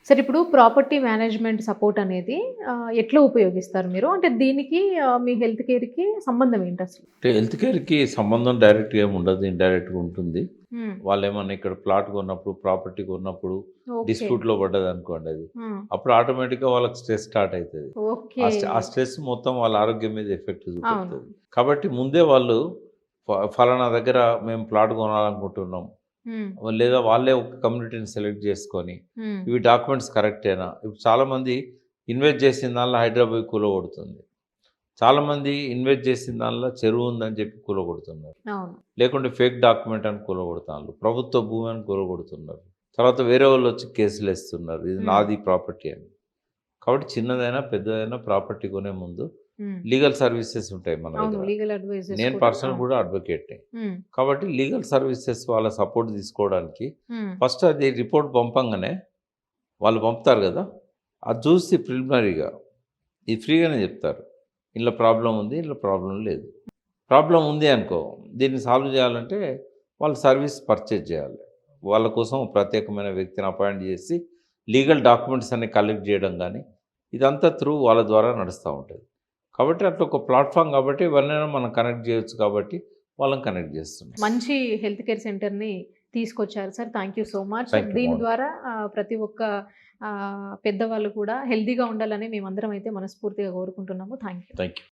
సరే ఇప్పుడు property management support అనేది ఎట్లా ఉపయోగిస్తారు మీరు? అంటే దీనికి మీ హెల్త్ కేర్‌కి సంబంధం ఏంటసలు? అంటే హెల్త్ కేర్‌కి సంబంధం డైరెక్ట్‌గా ఏమి ఉండదు. ఇండైరెక్ట్‌గా ఉంటుంది. హ్మ్. వాళ్ళేమన్నా ఇక్కడ ప్లాట్ కొన్నప్పుడు, ప్రాపర్టీ కొన్నప్పుడు ఓకే. డిస్ప్యూట్‌లో పడ్డదనుకోండి అది. హ్మ్. అప్పుడు ఆటోమేటిక్‌గా వాళ్ళకి స్ట్రెస్ స్టార్ట్ అయితది. ఓకే. ఆ స్ట్రెస్ మొత్తం వాళ్ళ ఆరోగ్యం మీద ఎఫెక్ట్ అవును. చూపెడుతది. కాబట్టి ముందే వాళ్ళు ఫలానా దగ్గర మేము ప్లాట్ కొనాలనుకుంటున్నాం. హ్మ్. లేదా వాళ్ళే ఒక కమ్యూనిటీని సెలెక్ట్ చేసుకొని, హ్మ్. ఇవి డాక్యుమెంట్స్ కరెక్టేనా? ఇప్పుడు చాలామంది ఇన్వెస్ట్ చేసిన దాంట్లో హైదరాబాద్ కూలగొడుతుంది. చాలామంది ఇన్వెస్ట్ చేసిన దాంట్లో చెరువు ఉందని చెప్పి కూలగొడుతున్నారు. అవును. లేకుంటే ఫేక్ డాక్యుమెంట్ అని కూలగొడతాండ్రు. ప్రభుత్వ భూమి అని కూలగొడుతున్నారు. తర్వాత వేరే వాళ్ళొచ్చి కేసులేస్తున్నారు. ఇది హ్మ్. నాది ప్రాపర్టీ అని. కాబట్టి చిన్నదైనా, పెద్దదైనా ప్రాపర్టీ కొనే ముందు హ్మ్. లీగల్ సర్వీసెస్ ఉంటాయి మన అవును. దగ్గర. లీగల్ అడ్వైజర్స్ నేను కూడా పర్సనల్ అవును. కూడా అడ్వకేట్‌ని. హ్మ్. కాబట్టి లీగల్ సర్వీసెస్ వాళ్ళ సపోర్ట్ తీసుకోవడానికి హ్మ్. ఫస్ట్ అది రిపోర్ట్ పంపంగానే వాళ్ళు పంపుతారు గదా! అది చూసి ప్రిలిమినరీగా ఇది ఫ్రీగానే చెప్తారు. ఇందులో ప్రాబ్లమ్ ఉంది. ఇందులో ప్రాబ్లమ్ లేదు. ప్రాబ్లమ్ ఉంది అనుకో, దీన్ని సాల్వ్ చేయాలంటే వాళ్ళు సర్వీస్ పర్చేజ్ చేయాలి. వాళ్ళ కోసం ప్రత్యేకమైన వ్యక్తిని అపాయింట్ చేసి లీగల్ డాక్యుమెంట్స్ అన్ని కలెక్ట్ చేయడం గానీ, ఇదంతా త్రూ వాళ్ళ ద్వారా నడుస్తా ఉంటది. కాబట్టి అట్లా ఒక ప్లాట్‌ఫార్మ్ కాబట్టి ఎవరినైనా మనం కనెక్ట్ చేయొచ్చు కాబట్టి వాళ్ళని కనెక్ట్ చేస్తున్నాం. మంచి హెల్త్ కేర్ సెంటర్‌ని తీసుకొచ్చారు sir. Thank you so much. Thank you. దీని మోహన్. ద్వారా ప్రతి ఒక్క పెద్దవాళ్ళు కూడా హెల్తీగా ఉండాలని మేమందరం అయితే మనస్ఫూర్తిగా కోరుకుంటున్నాము. Thank you. Thank you.